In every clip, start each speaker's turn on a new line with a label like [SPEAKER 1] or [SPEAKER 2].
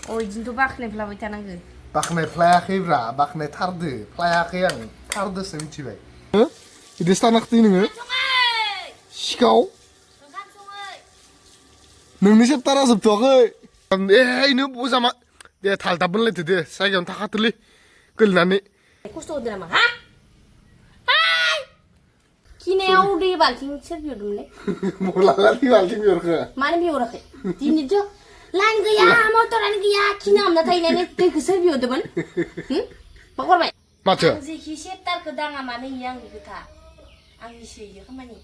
[SPEAKER 1] Oh, izinथ' बाख्नायफ्लाबाय थानांगो
[SPEAKER 2] बाख्नायफ्लायाखैब्रा बाख्नायथारदो फ्लायाखै आं थारदोसो मिथिबाय बिदिसो थानाखै नोङो सिखाव नोंनि सेप्टारा जोबथ'वाखै इनो बजामा दे थालदाब मोनलायदो दे जायगायावनो थाखाथोलै गोलैनानै
[SPEAKER 1] खस्थ' होदो नामा हा खिनायाव दै बाल्थिं सोर बिहरदोंमोनलै
[SPEAKER 2] मलालानि बाल्थिं बिहरखो
[SPEAKER 1] मानो बिहराखै दिनैथ' लाइन गैया मटरानो गैया खिनो हामना थाहैनानै दैखौ सोर बिहरदोंमोन मा करबाय
[SPEAKER 2] माथो
[SPEAKER 1] आं जेखि सेप्टारखौ दाङा मानो इयो आंनि खोथा आंनिसो इयो खामानि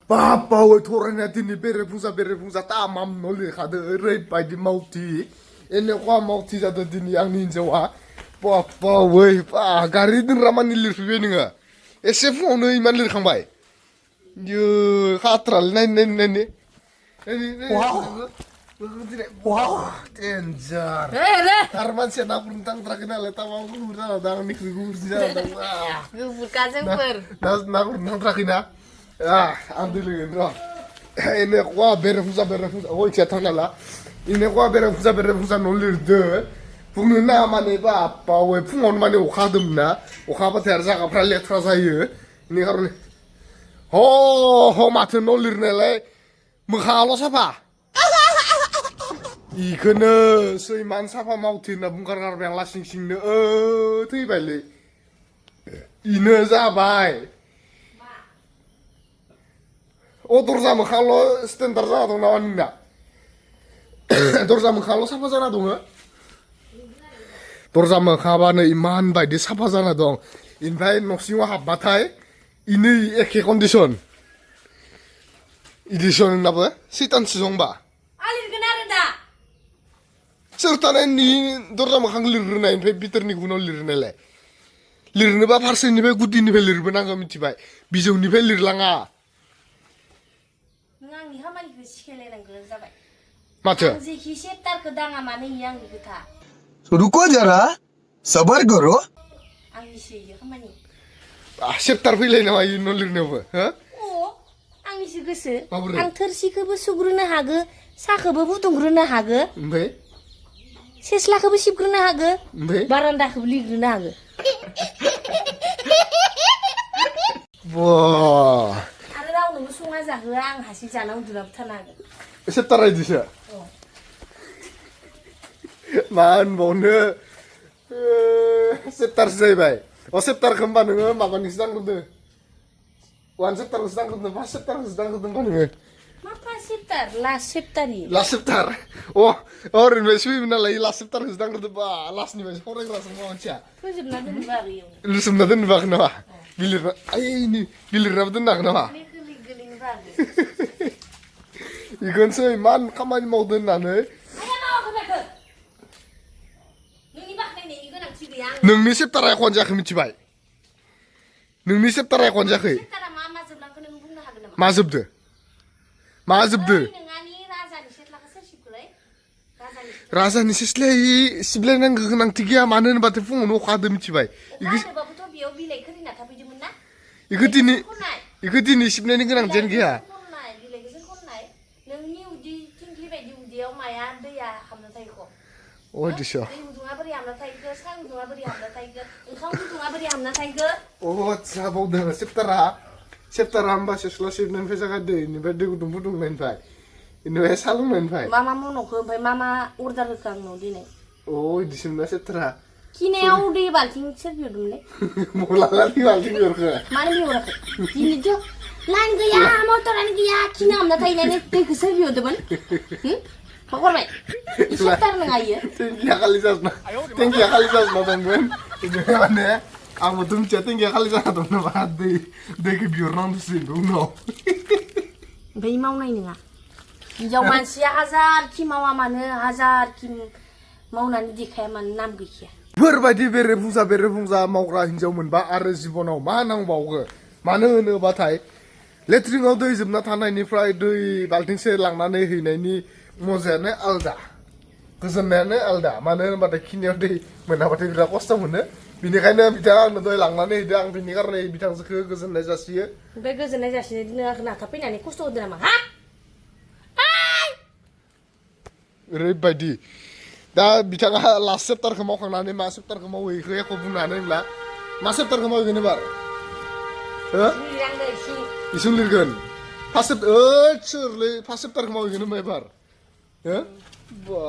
[SPEAKER 2] बाबा वे थरायनाया दिनै बेरे फुंजा तामाम न' लिरखादो ओरैबायदि मावथि एनेखा मावथि जादों दिनै आंनि हिन्जावा बाबा वे गारि दोनग्रा मानि लिरफैबाय नोङो एसे फुङावनो इमान लिरखांबाय यो खाथ्रालै नायनो डेन्जार थार मानसिया ना गुरनो थांथाराखै नालाय तामाम गुफुर जाना आंनिख्रुइ गुफुरसिन जाना
[SPEAKER 1] गुफुरखा जोंफोर
[SPEAKER 2] ना गुरनो थांथाराखै ना आं दै लोंगोन र' एनेखा बेरे फुंजा अय थिया थांनाला एनेखा बेरे फुंजा न' लिरदो बुंनो नाङा माने बाबा वे फुङावनो माने अखा हादोंमोन ना अखा हाबाथाय आरो जागाफ्रा लेथ्रा जायो बेनि खार'नै ह माथो न' लिरनायालाय मोखाङाल' साफा इखौनो सैमान साफा मावथि होनना बुंगारगारबाय आं लासिं सिंनो थैबायलै इनो जाबाय दरजा मोखांल' स्टेन्डार्ड जाना दं नामा नोंना दरजा मोखांल' साफा जाना दङ दरजा मोखाङाबानो इमान बायदि साफा जाना दं ओमफ्राय न' सिङाव हाबबाथाय इनै एखे कन्डिसन इदिसन नोंनाबो सैतानसो दंबा
[SPEAKER 1] लिरगोन आरो दा
[SPEAKER 2] सोर थानाय नि दरजा मोखां लिरग्रोनाय ओमफ्राय बिथोरनि गुनाव लिरनायलाय लिरनोबा फारसेनिफ्राय गुदिनिफ्राय लिरबोनांगौ मिथिबाय बिजौनिफ्राय लिरलाङा
[SPEAKER 1] नों आंनि खामानिखौ सिखायलायनांगौ जाबाय
[SPEAKER 2] माथो
[SPEAKER 1] आं जेखि सेप्टारखौ दाङा मानो इयो आंनि खोथा
[SPEAKER 3] रुको जरा सबर करो
[SPEAKER 1] आंनिसो इयो खामानि
[SPEAKER 2] सेप्टार फैलाय नामा इ न' लिरनायावबो हो
[SPEAKER 1] आंनिसो गोसो
[SPEAKER 2] माबोरै?
[SPEAKER 1] आं थोरसिखौबो सुग्रोनो हागो साहाखौबो फुदुंग्रोनो हागो
[SPEAKER 2] ओमफ्राय
[SPEAKER 1] सेस्लाखौबो सिबग्रोनो हागो
[SPEAKER 2] ओमफ्राय
[SPEAKER 1] बारान्दाखौबो लिरग्रोनो हागो
[SPEAKER 2] बा
[SPEAKER 1] आरो रावनोबो संना जाहोआ आं हारसिं जाना उन्दुनाबो थानो हागोन
[SPEAKER 2] सेप्टार आइदिसो मा होनबावनो सेप्टारसो जाहैबाय सेप्टारखौ होमबा नोङो माबानिसो दांग्रोदो वान सेप्टारखौसो दांग्रोदो फार्स्ट सेप्टारखौसो दांग्रोदो होमबा नोङो
[SPEAKER 1] मा फार्स्ट सेप्टार लास्ट सेप्टारनि
[SPEAKER 2] लास्ट सेप्टार ओरैनिफ्रायसो फैयोमोन नालाय लास्ट सेप्टारखौसो दांग्रोदो बा लास्टनिफ्रायसो फरायग्रासो मा मानसिया
[SPEAKER 1] फोजोबना दोनबा आरो
[SPEAKER 2] लुसोमना दोननोबो हागोन नामा बिलिरना बिलिरनाबो दोननो हागोन नामा
[SPEAKER 1] गोलै बागो
[SPEAKER 2] इखौनोसो इमान खामानि मावदो होननानै
[SPEAKER 1] नोंनि बाख्नायनायनि गोनांथि गैया
[SPEAKER 2] नोंनि सेप्टारा एख'नो जायाखै मिथिबाय नोंनि सेप्टारा एख'नो जायाखै
[SPEAKER 1] सेप्टारा मा जोबलांखो नों बुंनो हागोन नामा
[SPEAKER 2] मा जोबदो
[SPEAKER 1] नोंहानि राजानि सेस्लाखौ सोर सिबखोलै
[SPEAKER 2] राजानि सेस्लाया सिबलायनांगौ गोनांथि गैया मानो होनबाथाय फुङावनो अखा हादो मिथिबाय
[SPEAKER 1] हादोंबाबोथ' बेयाव बिलाइ खोरिना थाफैदोंमोन ना
[SPEAKER 2] इखौ दिनै सिबनायनि गोनांथियानो गैया
[SPEAKER 1] बिलाइखौसो खननाय नोंनि उदै थिंख्लि बायदि उदैयाव माया दैया हाबना थायोख'
[SPEAKER 2] अदिस
[SPEAKER 1] दै गुदुङा बोरै हाबना थायोखो सा गुदुङा बोरै हाबना थायोखो ओंखाम गुदुङा बोरै हाबना थायोखो
[SPEAKER 2] आदसा बावदों सेप्टारा होमबा सेस्ला सिबनायनिफ्राय जागायदो इनिफ्राय दै गुदुं फुदुंनायनिफ्राय इनिफ्राय सा लोंनायनिफ्राय
[SPEAKER 1] मा मन'खो ओमफ्राय मा अर्डार होखो आंनाव दिनै
[SPEAKER 2] इदिसोमोन ना सेप्टारा
[SPEAKER 1] खिनायाव दै बाल्थिं सोर बिहरदोंमोनलै
[SPEAKER 2] मलालानि बाल्थिं बिहरखो
[SPEAKER 1] मानो बिहराखै दिनैथ' लाइन गैया मटरानो गैया खिनो हामना थाहैनानै दैखौ सोर बिहरदोंमोन मा करबाय सेप्टार नङा इयो
[SPEAKER 2] टेंकिया खालि जाजोबना दंमोन इनिफ्राय माने आंबोथ' मिथिया टेंकिया खालि जाना दं नामा दैखौ बिहरनांदोंसो उनाव
[SPEAKER 1] ओमफ्राय मावनाय नङा हिनजाव मानसिया हाजारखि मावा मानो हाजारखि मावनानै देखाया मानो नाम गैखाया
[SPEAKER 2] बेफोरबायदि बेरे फुंजा मावग्रा हिन्जाव मोनबा आरो जिबनाव मा नांबावगो मानो होनोबाथाय लेट्रिनाव दै जोबना थानायनिफ्राय दै बाल्थिंसे लांनानै हैनायनि मजायानो आलदा गोजोननायानो आलदा मानो होनबाथाय खिनायाव दै मोनाबाथाय बिराद खस्थ' मोनो बिनिखायनो बिथाङा आंनो दहाय लांनानै हैदो आं बिनि खारनै बिथांजोखौ गोजोननाय जासियो
[SPEAKER 1] ओमफ्राय गोजोननाय जासिनो नाथा फैनानै खस्थ' होदो नामा हा
[SPEAKER 2] ओरैबायदि दा बिथाङा लास्ट चेप्टारखौ मावखांनानै मा चेप्टारखौ मावो बेखौ एख' बुंनो हानाय नंला मा चेप्टारखौ मावगोन एबार हो इसिं लिरगोन फार्स्ट सोरलै फार्स्ट चेप्टारखौ मावगोन होनबा एबार हो बा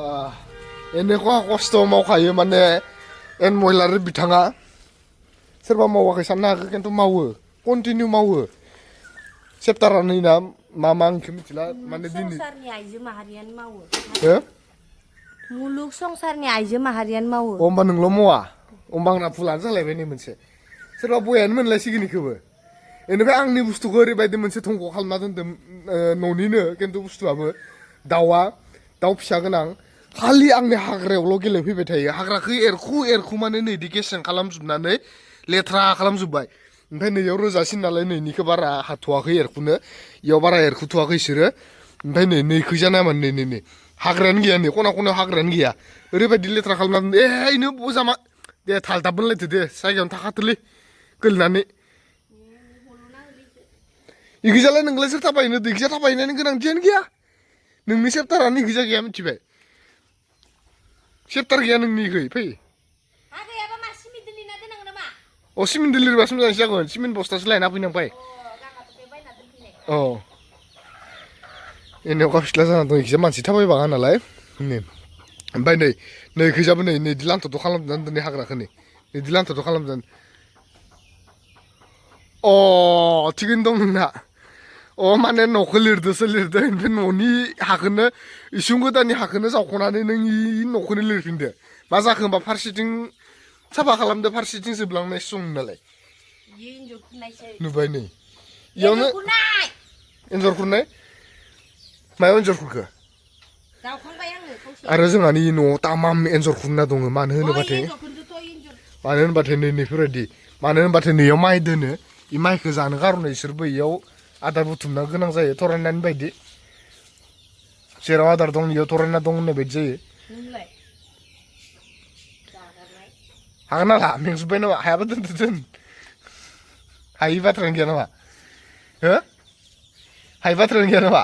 [SPEAKER 2] এনেকুৱা কষ্ট मावखायो माने एन महिलारि बिथाङा सोरबा मावाखै साननो हागौ खिन्थु मावो कन्टिनिउ मावो चेप्टारानो ना मा आंखौ मिथिला माने दिनै
[SPEAKER 1] संसारनि आइजो माहारियानो मावो
[SPEAKER 2] हो
[SPEAKER 1] मुलुग संसारनि आइजो माहारियानो मावो
[SPEAKER 2] होमबा नोंल' मावा होमबा आंना भुलानो जालायबाय नै मोनसे सोरबा बयानो मोनलायसिगोन इखौबो बेनिफ्राय आंनि बुस्थुखौ ओरैबायदि मोनसे थंख' खालामना दोनदों न'निनो खिन्थु बुस्थुआबो दाउ फिसा गोनां खालि आंनि हाग्रायावल' गेलेफैबाय थायो हाग्राखौ एरखु माने नैदि गेसें खालामजोबनानै लेथ्रा खालामजोब्बाय ओमफ्राय नैयाव रोजासिन नालाय नैनिखौ बारा हाथ'वाखै एरखुनो इयाव बारा एरखुथ'वाखै इसोरो ओमफ्राय नैखैजा नामा नै हाग्रायानो गैया नै खना खनायाव हाग्रायानो गैया ओरैबायदि लेथ्रा खालामनानै इनो बजामा दे थालदाब मोनलायदो दे जायगायावनो थाखाथोलै गोलैनानै इखैजालाय नोंलाय सोर थाबायनो इखैजा थाबायनायनि गोनांथियानो गैया नोंनि चेप्टारानो इखैजा गैया मिथिबाय चेप्टार गैया नोंनि इखै फै अ सिमेन्ट लिरबासो मोजांसो जागोन सिमेन्ट बस्थासो लायना फैनांबाय औ एनेव फिस्ला जाना दं इखिजा मानसि थाबायबाङा नालाय ओमफ्राय नैखैजाबो नैदि लान्थ'थ' खालामनानै दोनै हाग्राखौ नैदि लान्थ'थ' खालामनानै अ थिगैनो दं नोंना अ माने न'खौ लिरदों ओमफ्राय न'नि हाखौनो इसुं गोदाननि हाखौनो जावख'नानै नों इ न'खौनो लिरफिनदो मा जाखो होमबा फारसेथिं साफा खालामदो फारसेथिं जोबलांनाय सम नालाय नुबाय नै इयावनो एन्जर खुरनाय मायाव एन्जर खुरखो आरो जोंहानि न'आव तामाम एन्जर खुरना दङ मानो होनबाथाय नै नैफोरबायदि मानो होनबाथाय नैयाव माइ दोनो इ माइखौ जानो गारनो इसोरबो इयाव आदार बुथुमनो गोनां जायो थरायनायनि बायदि जेराव आदार दं इयाव थरायना दं होननाय बायदि जायो हागोन नाला मेंजोब्बाय नामा हायाबा दोन हायि बाथ्रायानो गैया नामा हो हायि बाथ्रायानो गैया नामा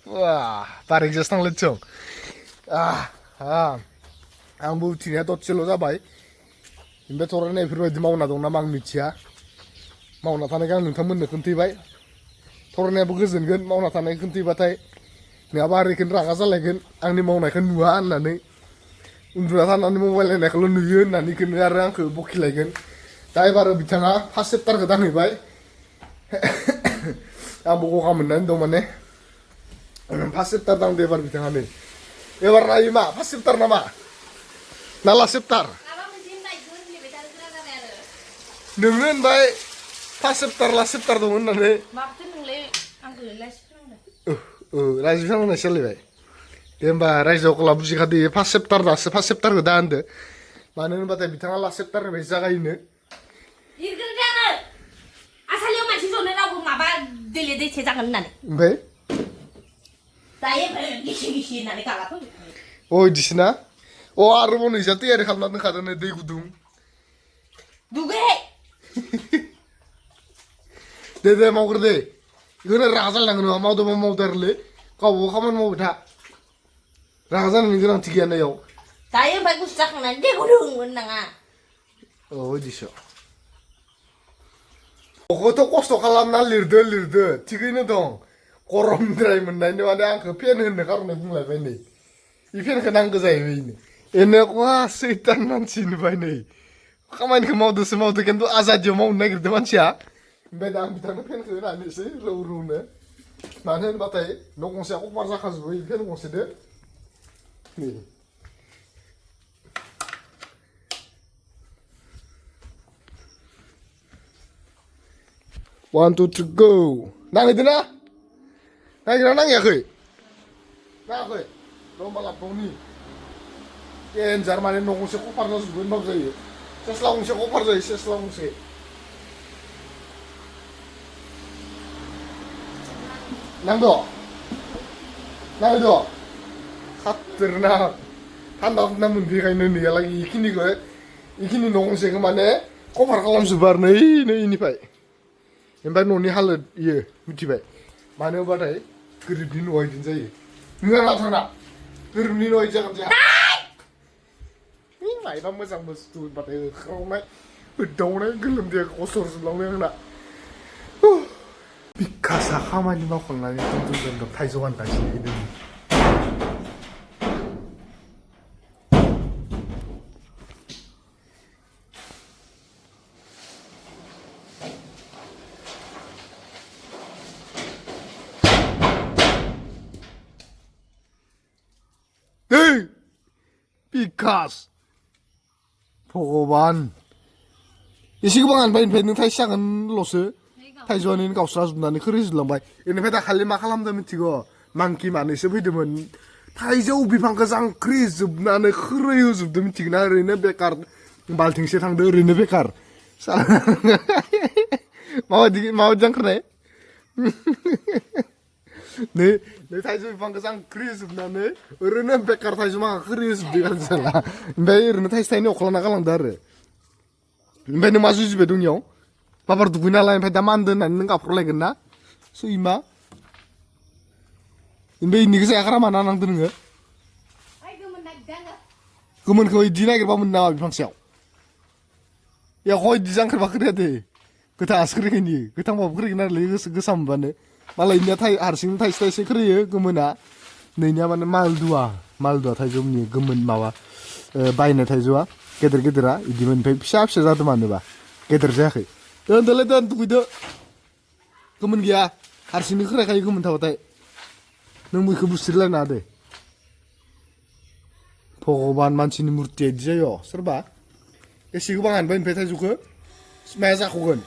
[SPEAKER 2] वा बार एक्जास्ट थांलायदों आंबो उथिनाया दसेल' जाबाय ओमफ्राय थरायनाय बेफोरबायदि मावना दं नामा आं मिथिया मावना थानायखौ आं नोंथांमोननो खोन्थाबाय थरायनायाबो गोजोनगोन मावना थानायखौ खोन्थाबाथाय नङाबा ओरैखौनो रागा जालायगोन आंनि मावनायखौ नुवा होननानै उन्दुना थानानै मबाइल नायनायखौल' नुयो होननानै आरो आंखौ बखिलायगोन दा एबार बिथाङा फार्स्ट चेप्टारखौ दांहैबाय आंबो गगा मोननानै दं माने फार्स्ट चेप्टार दांदो एबार बिथाङा नै एबार नायो मा फार्स्ट चेप्टार नामा ना लास्ट चेप्टार नोंनो होनबाय फार्स्ट चेप्टार लास्ट चेप्टार दं होननानै रायजो खालामनाय सोलिबाय दे होमबा रायजोआव कला बुजिखादो फार्स्ट चेप्टार दासो फार्स्ट चेप्टारखौ दा होनदो मानो होनबाथाय बिथाङा लास्ट चेप्टारनिफ्राय जागायनो ओमफ्राय अ इदिसोना अ आरोबाव नैजा तैयारि खालामना दोनखादों नै दै गुदुं दे मावग्रो दे बेखौनो रागा जालायनांगौ नङा मावदोंबा मावदो आरोलै गावबागाव खामानि मावबाय था रागा जानायनि गोनांथि गैया नायाव
[SPEAKER 1] दायो ओमफ्राय गुसु जाखांनानै दै गुदुं होननाङा
[SPEAKER 2] औ बिदिसो न'खौथ' खस्थ' खालामना लिरदो थिगैनो दं गरमद्राय मोननायनि माने आंखौ फेन होननो खार'नै बुंलायबाय नै इ फेनखौ नांगौ जाहैबाय नै এনেকুৱা सैतान मानसि नुबाय नै खामानिखौ मावदो खिन्थु आजादियाव मावनो नागिरदों मानसिया ओमफ्राय दा आं बिथांनो फेनखौ होनानैसै रौनो मानो होनबाथाय न' गंसेया अभार जाखाजोबो फेन गंसेदो नै 1 2 3 go नांहैदो ना नांहैगोना नांहैयाखै नाङाखै होमबा लाबबावनि देन्जार माने न' गंसे कभार जाजोबो होनबाबो जायो सेस्ला गंसे कभार जायो सेस्ला गंसे नांदो खाथोरनाक थान्दा मोनफैखायनो नैयालागै इखिनि न' गंसेखौ माने कभार खालामजोबो आरो नैनिफ्राय ओमफ्राय न'नि हालोद इयो मिथिबाय मानो होनबाथाय गोरिबनि न'आ इदिनो जायो नोंहा नाथारना धोरोमनि नय जागोन जोंहा मायबा मोजां बुस्थु होनबाथाय होख्रावनाय होदावनाय गोलोमदैया गसरजोबलांबाय आंना बिखासा खामानि मावखांनानै दन्दर थाइजौ हानगासिनो बिकास भगबान एसे गोबां हानबाय ओमफ्राय नों थाइसे जागोनल'सो थाइजौआनो गावस्राजोबनानै खोरैजोबलांबाय बेनिफ्राय दाखालि मा खालामदों मिथिगौ मांकि मानैसो फैदोंमोन थाइजौ बिफांखौ जांख्रिजोबनानै खोरैहोजोबदों मिथिगोना ओरैनो बेकार बाल्थिंसे थांदो ओरैनो बेकार माबायदि जांख्रिनाय नै थाइजौ बिफांखौ जांख्रिजोबनानै ओरैनो बेकार थाइजौ माखा खोरैहोजोबदों आरो साला ओमफ्राय ओरैनो थाइसे थाइनै अख्लाना गालांदों आरो ओमफ्राय नों मा जुजिबाय दं इयाव बाबार दुगै नालाय ओमफ्राय दा मानदो होननानै नों गाबख्रावलायगोन ना सैमा ओमफ्राय इनिखौ जायाखारा माना नांदो नोङो गोमोनखौ इदि नागिरबा मोनो नामा बिफां सायाव याव इदि जांख्रिबा खोरियादे गोथाङासो खोरिगोन इयो गोथांबाबो खोरिगोन आरोलै गोसा मोनबानो मालायनिया हारसिं थाइसे थाइसे खोरियो गोमोना नैनिया माने मालदुवा थाइजौनि गोमोन माबा बायनाय थाइजौआ गेदेर गेदेरा इदिमोन ओमफ्राय फिसा फिसा जादों मानोबा गेदेर जायाखै दोनदोलै दोन दुगैदो गोमोन गैया हारसिंनो खोरायखायो गोमोन थाबाथाय नों बैखौ बुस्रिलायना दे भगबान मानसिनि मुर्तिया इदि जायो सोरबा एसे गोबां हानबाय ओमफ्राय थाइजौखौ माया जाख'गोन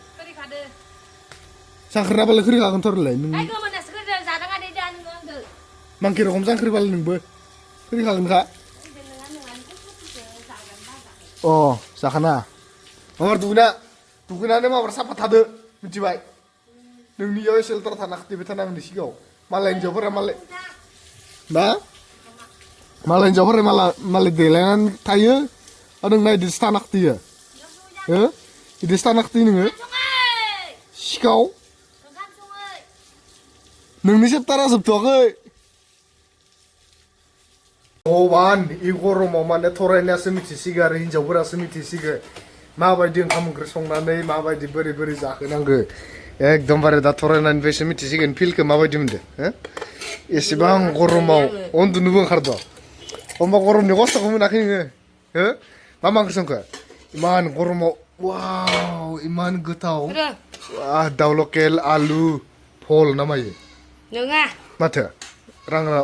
[SPEAKER 2] जांख्रिनाबालाय खोरिखागोनथ' आरोलाय नों मांखि रखम जांख्रिबालाय नोंबो खोरिखागोनखा अ जाखाना माबार दुगैनानै माबार साफा थादो मिथिबाय नोंनियाव एसे लेथ्रा थाना खिथिबाय थानांगोन सिगाङाव मालाय हिन्जावफोरा मालाय हिन्जावफोरा मालाय देलायनानै थायो आरो नोंना इदिसो थाना खिथियो हो इदिसो थाना खिथियो नोङो सिखाव नोंनि सेप्टारा जोबथ'वाखै भगबान इ गरमाव माने थरायनायासो मिथिसिगो आरो हिन्जावफोरासो मिथिसिगो माबायदि ओंखाम ओंख्रि संनानै माबायदि बोरै जाहोनांगो एकदमबारे दा थरायनायनिफ्रायसो मिथिसिगोन फिलखौ माबायदि मोनदो हो एसेबां गरमाव उन्दुनोबो ओंखारदों होमबा गरमनि खस्थ'खौ मोनाखै नोङो हो मा ओंख्रि संखो इमान गरमाव वाव इमान गोथाव दाउ लकेल आलु भल ना मायो
[SPEAKER 1] नङा
[SPEAKER 2] माथो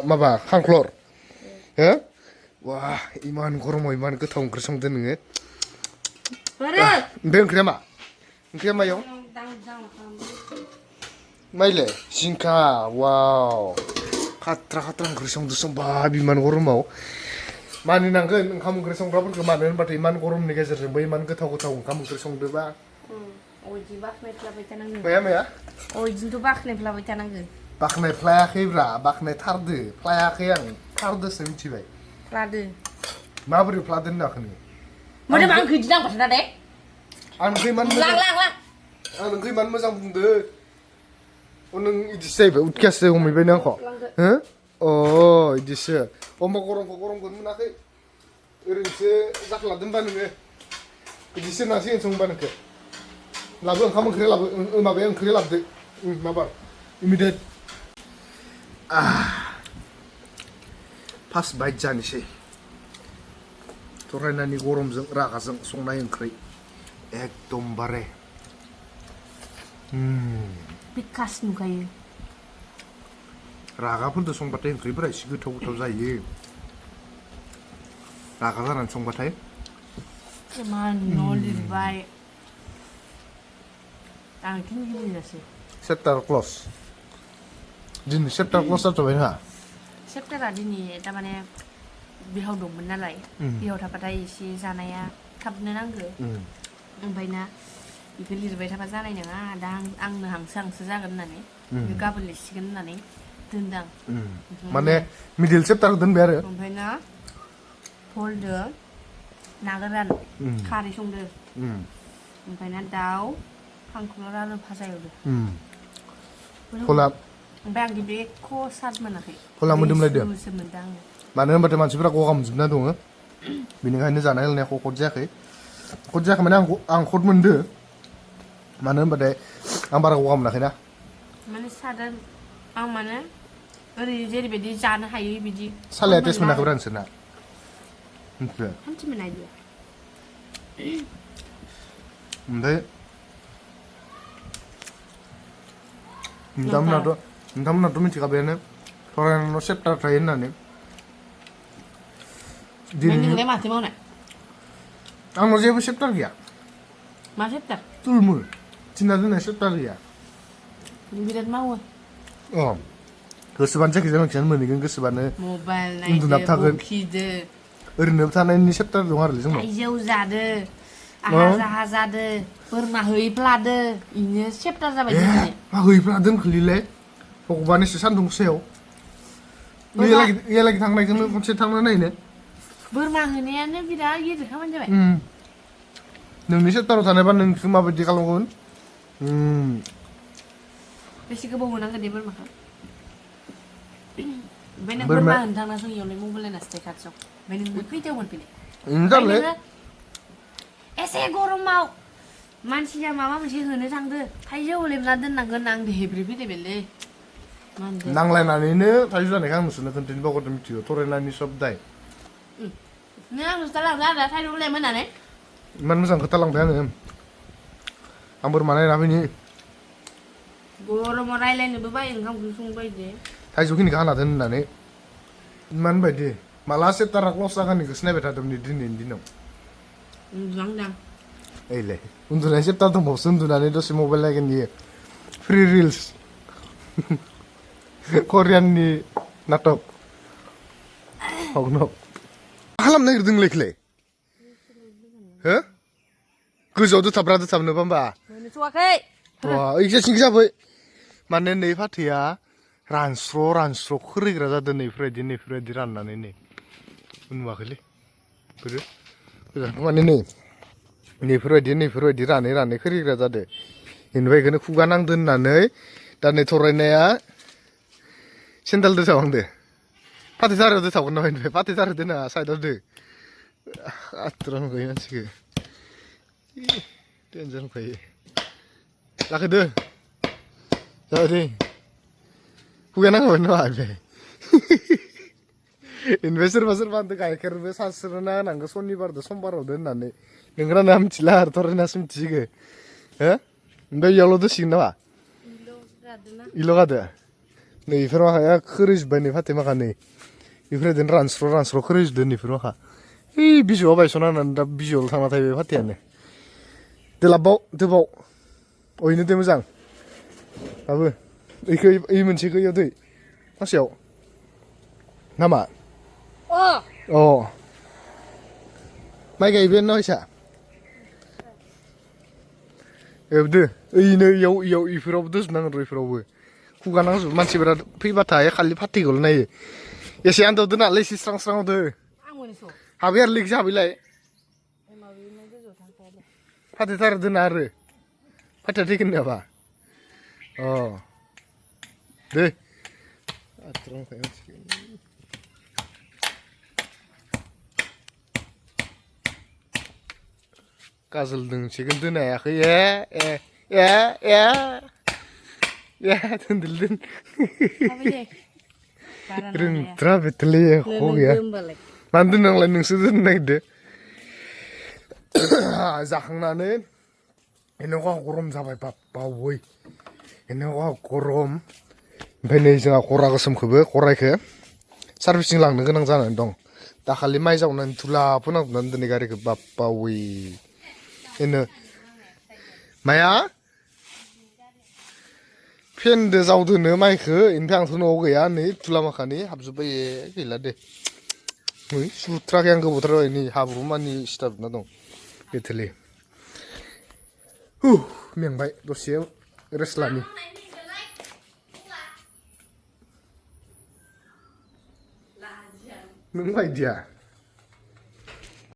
[SPEAKER 2] माबा खांख्लर हो वा इमान गरमाव इमान गोथाव ओंख्रि संदो नोङो ओमफ्राय ओंख्रिया मायाव माइले जिंखा वाव खात्रा ओंख्रि संदो संबा इमान गरमाव मानिनांगोन ओंखाम ओंख्रि संग्राफोरखौ मानो होनबाथाय इमान गरमनि गेजेरजोंबो इमान गोथाव ओंखाम ओंख्रि संदोबा माया
[SPEAKER 1] इदिनोथ' बाख्नायफ्लाबाय थानांगो
[SPEAKER 2] बाख्नायफ्लायाखैब्रा बाख्नायथारदो फ्लायाखै आं थारदोसो मिथिबाय
[SPEAKER 1] फ्लादो
[SPEAKER 2] माबोरै फ्लादो होनाखै नोङो
[SPEAKER 1] मोदोम आं इदि नांबाय थाना दे
[SPEAKER 2] आं नोंखौ इमान मोजां बुंदो नों इदिसो जाहैबाय उतकियासो हमैबाय नों आंखौ हो अ इदिसो होमबा गरमखौ मोनाखै ओरैनोसो जाख्लादों होनबा नोङो इदिसो होनांसिगोन होनबा नोंखौ लाबो ओंखाम ओंख्रि लाबो माबाया ओंख्रि लाबोदो माबार इमिडियेट फार्स्ट बाइट जानोसै थरायनानै गरमजों रागाजों संनाय ओंख्रि एकदमबारे
[SPEAKER 1] बिकास नुखायो
[SPEAKER 2] रागाफोरजों संबाथाय ओंख्रिफोरा एसे गोथाव जायो रागा जानानै संबाथाय
[SPEAKER 1] इमान न' लिरबाय आं गिलिनोसै
[SPEAKER 2] चेप्टार क्लस दिनै चेप्टार क्लस जाथ'बाय नोंहा
[SPEAKER 1] चेप्टारा दिनै थारमाने बिहाव दंमोन नालाय बिहाव थाबाथाय एसे जानाया थाबनो नांगो ओमफ्राय ना बेखौ लिरबाय थाबा जानाय नङा दा आंनो हांसो जागोन होननानै गाबोन लिरसिगोन होननानै दोनदां
[SPEAKER 2] माने मिडिल चेप्टार दोनबाय आरो
[SPEAKER 1] ओमफ्राय ना भलदो ना गोरान खारै संदो ओमफ्राय ना दाउ खांख्लर आलु भाजा एवदो
[SPEAKER 2] भला
[SPEAKER 1] ओमफ्राय आं बे एख' साद मोनाखै
[SPEAKER 2] भला मोदोमलायदो
[SPEAKER 1] मोनदों आङो
[SPEAKER 2] मानो होनबाथाय मानसिफोरा गगा मोनजोबना दङ बेनिखायनो जानाय लोंनाया खद जायाखै माने आं खद मोनदो मानो होनबाथाय आं बारा गगा मोनाखैना
[SPEAKER 1] माने सादान आं माने ओरै जेरैबायदि जानो हायो बिदि
[SPEAKER 2] सालाया टेस्ट मोनाखैब्रा नोंसोरना मिथिबाय
[SPEAKER 1] हामथि मोना बियो
[SPEAKER 2] ओमफ्राय नोंथांमोनाथ' मिथिखाबायानो फरायनायाव चेप्टार थायो होननानै
[SPEAKER 1] नोंलाय माथो मावनाय
[SPEAKER 2] आंनाव जेबो चेप्टार गैया
[SPEAKER 1] मा चेप्टार
[SPEAKER 2] तुलमुल थिना दोननाय चेप्टार गैया
[SPEAKER 1] बिराद मावो
[SPEAKER 2] अ गोसोबानो जायखिजाया बांसिनानो मोनहैगोन गोसोबानो
[SPEAKER 1] मबाइल
[SPEAKER 2] उन्दुना
[SPEAKER 1] नायदो
[SPEAKER 2] थागोन
[SPEAKER 1] बखिदो
[SPEAKER 2] ओरैनो थानायनि चेप्टार दं आरो जोंनाव
[SPEAKER 1] थाइजौ जादो आहा जाहा जादो बोरमा हैफ्लादो इनो चेप्टार जाबाय जोंनि
[SPEAKER 2] मा हैफ्रा दोनखोलिलाय भगबान एसे सान्दुं सायाव एलागि थांनायखौनो खनसे थांना नायनो
[SPEAKER 1] बोरमा होनायानो बिराद गिदिर खामानि जाबाय
[SPEAKER 2] नोंनि चेप्टाराव थानायबा नोंसो माबायदि खालामगोन
[SPEAKER 1] बेसे गोबाव होनांगोन दे बोरमाखौ ओमफ्राय नों बोरमा होनो थांना जों इयावलाय मबाइल नायना स्टे खाथियाव ओमफ्राय नों खैथायाव मोनफैनाय एसे गरमाव मानसिया माबा मोनसे होनो थांदो थाइजौ लेबना दोननांगोन आं हेब्रे फैदेबेलै
[SPEAKER 2] नांलायनानैनो थाइजौ जानायखौ आं नोंसोरनो खोन्थानो बावगारदों मिथिगौ थरायनायनि सब दाय
[SPEAKER 1] नों आं खिथालांदो आरो थाइजौ लेम होननानै
[SPEAKER 2] इमान मोजां खोथा लांबाय आं बोरमा नायना फैनि
[SPEAKER 1] गरमाव रायलायनोबो बायो ओंखाम ओंख्रि संनो बायो दे
[SPEAKER 2] थाइजौखिनिखौ हाना दोन होननानै इमान बायदि माला चेप्टारा क्लस जागोन बेखौसो नायबाय थादोंमोन दिनैनि दिनाव
[SPEAKER 1] उन्दुलांदां
[SPEAKER 2] ओइलाय उन्दुनाय चेप्टार दंबावसो उन्दुनानै दसे मबाइल नायगोन बियो फ्रि रिल्स करियाननि नाटक मा खालामनो नागिरदों नोंलाय हो गोजौआव दोथाबनो होमबा
[SPEAKER 1] मोनथ'वाखै
[SPEAKER 2] इजासिं जाबाय माने नै फाथैया रानस्र' खोरैग्रा जादों नैफोरबायदि राननानै नै नुवाखैलै बोरो माने नैफोरबायदि रानै खोरैग्रा जादों बेनिफ्राय बेखौनो खुगा नांदो होननानै दा नै थरायनाया सेन्देल दोथाबहांदो फाथै थारायाव दोथाबगोन नामा बेनिफ्राय फाथै थारायाव दोना साइडआव दो आथुरा नुखायो मानसिखौ डेन्जार नुखायो जाखोदो जाबाय दे खुगाया नांगौमोन नामा बेनिफ्राय सोरबा होनदों गाइखेरबो सारस्रोना होनांगौ सनिबारदो समबारावदो होननानै नोंगोना नोंहा मिथिला आरो थरायनासो मिथिसिगो हो ओमफ्राय इयावल' दोसिगोन नामा इल' गादो नै बेफोर माखाया खोरैजोब्बाय नै फाथै माखा नै बेफोरबायदिनो रानस्र' खोरैजोबदो नैफोर माखा बिजौआ बायस'ना होननानै दा बिजौआव थांना थायो फाथैयानो दोबाव ओइनो दै मोजां दाबो ओइ मोनसेखौ इयाव दै फांसेयाव नामा अ माइ गायबायानो न' इसा दो ओइनो इयाव इफोरावबो दोजोबनांगोन र' इफोरावबो खुगा नांजोबो मानसिफोरा फैबाथाय खालि फाथैखौल' नायो एसे आन्दोआव दोनालै एसे स्रां दो हाबाय आरो लिग जाबायलाय फाथै थारा दोना आरो फाथैया थैगोन नामा अ दे काजल दोंसेखौनो दोननो हायाखै दोन रोंथ्रा बेथलै गैया मानो दोननांलाय नोंसो दोननो नागिरदो जाखांनानै एन'खा गरम जाबाय बावै एन'खा गरम ओमफ्राय नै जोंहा खरा गोसोमखौबो खराइखौ सार्भिसिं लांनो गोनां जानानै दं दाखालि माइ जावनानै धुला फोनांजोबनानै दोनै गारिखौ बावै बेनो माया फेनदो जावदोनो माइखौ ओमफ्राय आंथ' न'आव गैया नै धुला माखानि हाबजोब्बाय गैला दे सुथ्राखै आं गोबावथार नै हाब्रु मानि सिथाबना दं बेथोलि मेंबाय दसे रेस्ट लानि नों बायदिया